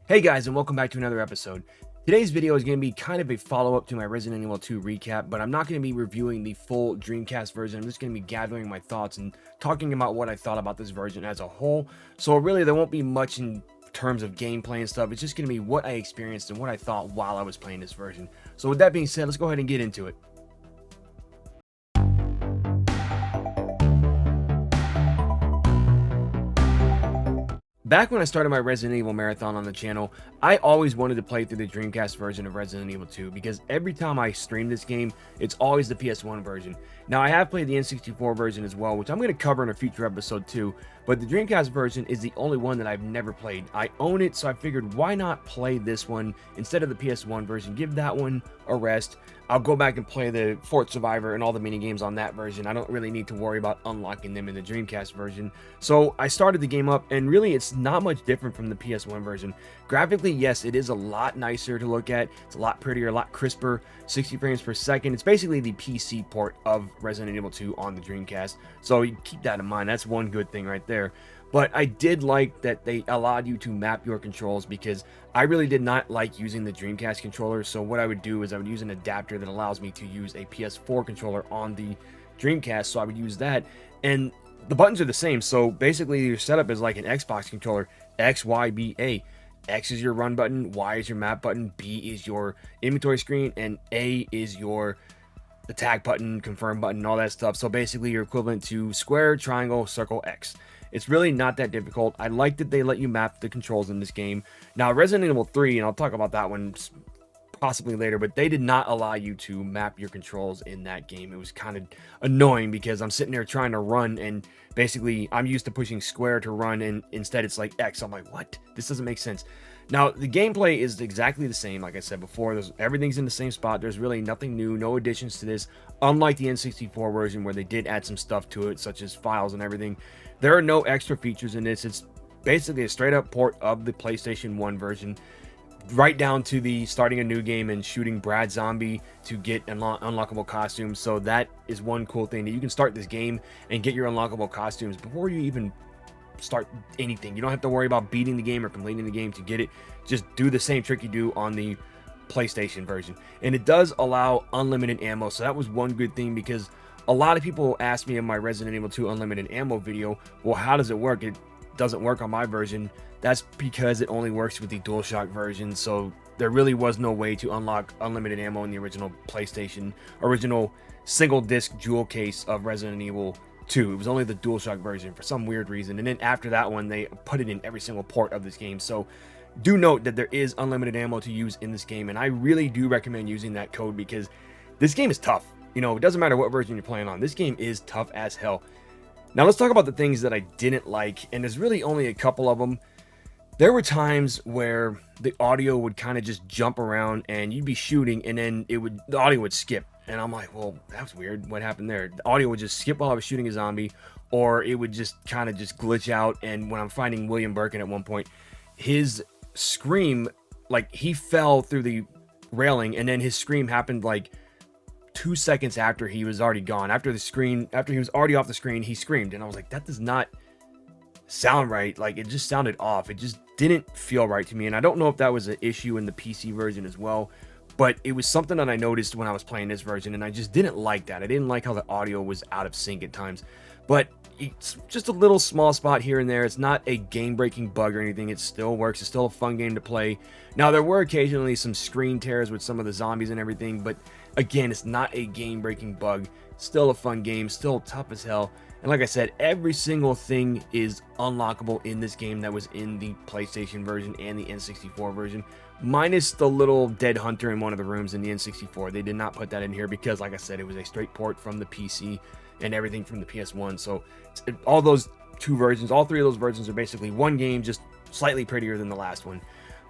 Hey guys, and welcome back to another episode. Today's video is going to be kind of a follow-up to my Resident Evil 2 recap, but I'm not going to be reviewing the full Dreamcast version. I'm just going to be gathering my thoughts and talking about what I thought about this version as a whole. So really, there won't be much in terms of gameplay and stuff. It's just going to be what I experienced and what I thought while I was playing this version. So with that being said, let's go ahead and get into it. Back when I started my Resident Evil marathon on the channel, I always wanted to play through the Dreamcast version of Resident Evil 2 because every time I stream this game, it's always the PS1 version. Now, I have played the N64 version as well, which I'm going to cover in a future episode too, but the Dreamcast version is the only one that I've never played. I own it, so I figured why not play this one instead of the PS1 version, give that one a rest. I'll go back and play the Fort Survivor and all the mini games on that version. I don't really need to worry about unlocking them in the Dreamcast version. So I started the game up, and really it's not much different from the PS1 version. Graphically, yes, it is a lot nicer to look at. It's a lot prettier, a lot crisper, 60 frames per second. It's basically the PC port of Resident Evil 2 on the Dreamcast. So you keep that in mind. That's one good thing right there. But I did like that they allowed you to map your controls because I really did not like using the Dreamcast controller. So what I would do is I would use an adapter that allows me to use a PS4 controller on the Dreamcast. So I would use that, and the buttons are the same. So basically your setup is like an Xbox controller: X, Y, B, A. X is your run button, Y is your map button, B is your inventory screen, and A is your attack button, confirm button, all that stuff. So basically you're equivalent to square, triangle, circle, X. It's really not that difficult. I like that they let you map the controls in this game. Now, Resident Evil 3, and I'll talk about that one possibly later, but they did not allow you to map your controls in that game. It was kind of annoying because I'm sitting there trying to run, and basically I'm used to pushing square to run, and instead it's like X. I'm like, what? This doesn't make sense. Now, the gameplay is exactly the same. Like I said before, everything's in the same spot. There's really nothing new, no additions to this, unlike the N64 version where they did add some stuff to it, such as files and everything. There are no extra features in this. It's basically a straight up port of the PlayStation 1 version, right down to the starting a new game and shooting Brad Zombie to get unlockable costumes. So that is one cool thing, that you can start this game and get your unlockable costumes before you even start anything. You don't have to worry about beating the game or completing the game to get it. Just do the same trick you do on the PlayStation version, and it does allow unlimited ammo. So that was one good thing, because a lot of people asked me in my Resident Evil 2 unlimited ammo video, well, how does it work? It doesn't work on my version. That's because it only works with the DualShock version. So there really was no way to unlock unlimited ammo in the original PlayStation, original single disc jewel case of Resident Evil 2. It was only the DualShock version for some weird reason, and then after that one they put it in every single port of this game. So do note that there is unlimited ammo to use in this game, and I really do recommend using that code because this game is tough. You know, it doesn't matter what version you're playing on, this game is tough as hell. Now let's talk about the things that I didn't like, and there's really only a couple of them. There were times where the audio would kind of just jump around, and you'd be shooting, and then the audio would skip. And I'm like, well, that was weird. What happened there? The audio would just skip while I was shooting a zombie, or it would just kind of just glitch out. And when I'm finding William Birkin at one point, his scream, like he fell through the railing, and then his scream happened like 2 seconds after he was already gone. After he was already off the screen, he screamed. And I was like, that does not sound right. Like, it just sounded off. It just didn't feel right to me. And I don't know if that was an issue in the PC version as well, but it was something that I noticed when I was playing this version, and I just didn't like that. I didn't like how the audio was out of sync at times. But it's just a little small spot here and there. It's not a game-breaking bug or anything. It still works. It's still a fun game to play. Now, there were occasionally some screen tears with some of the zombies and everything, but again, it's not a game-breaking bug. Still a fun game, still tough as hell. And like I said, every single thing is unlockable in this game that was in the PlayStation version and the N64 version, minus the little dead hunter in one of the rooms in the N64. They did not put that in here because, like I said, it was a straight port from the PC and everything from the PS1. So all those two versions, all three of those versions are basically one game, just slightly prettier than the last one.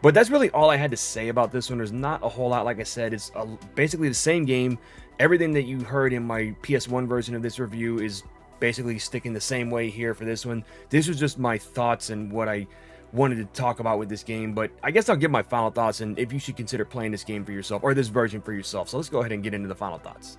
But that's really all I had to say about this one. There's not a whole lot. Like I said, it's basically the same game. Everything that you heard in my PS1 version of this review is basically sticking the same way here for this one. This was just my thoughts and what I wanted to talk about with this game, but I guess I'll give my final thoughts and if you should consider playing this game for yourself, or this version for yourself. So let's go ahead and get into the final thoughts.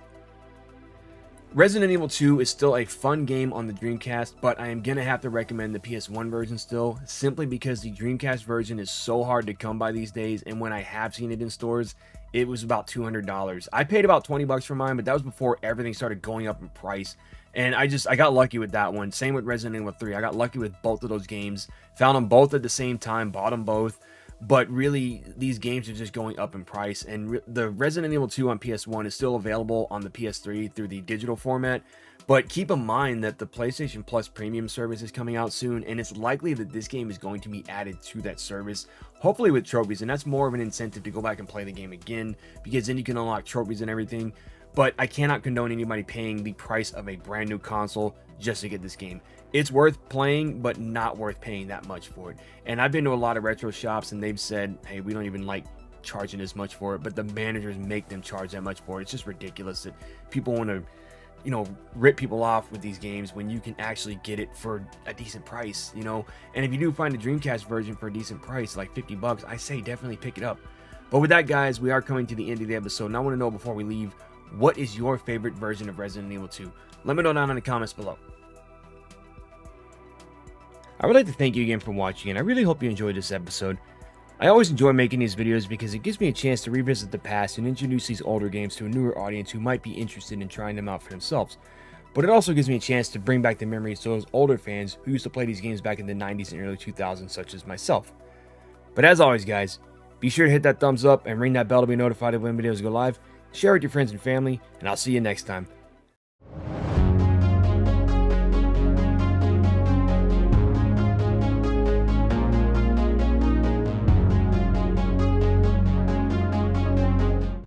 Resident Evil 2 is still a fun game on the Dreamcast, but I am going to have to recommend the PS1 version still, simply because the Dreamcast version is so hard to come by these days, and when I have seen it in stores, it was about $200. I paid about 20 bucks for mine, but that was before everything started going up in price, and I got lucky with that one. Same with Resident Evil 3. I got lucky with both of those games, found them both at the same time, bought them both. But really, these games are just going up in price, and the Resident Evil 2 on PS1 is still available on the PS3 through the digital format. But keep in mind that the PlayStation Plus Premium service is coming out soon, and it's likely that this game is going to be added to that service, hopefully with trophies, and that's more of an incentive to go back and play the game again, because then you can unlock trophies and everything. But I cannot condone anybody paying the price of a brand new console just to get this game. It's worth playing, but not worth paying that much for it. And I've been to a lot of retro shops, and they've said, hey, we don't even like charging as much for it, but the managers make them charge that much for it. It's just ridiculous that people want to, rip people off with these games when you can actually get it for a decent price, And if you do find a Dreamcast version for a decent price, like 50 bucks, I say definitely pick it up. But with that, guys, we are coming to the end of the episode, and I want to know before we leave, what is your favorite version of Resident Evil 2? Let me know down in the comments below. I would like to thank you again for watching, and I really hope you enjoyed this episode. I always enjoy making these videos because it gives me a chance to revisit the past and introduce these older games to a newer audience who might be interested in trying them out for themselves. But it also gives me a chance to bring back the memories to those older fans who used to play these games back in the 90s and early 2000s, such as myself. But as always, guys, be sure to hit that thumbs up and ring that bell to be notified of when videos go live, share with your friends and family, and I'll see you next time.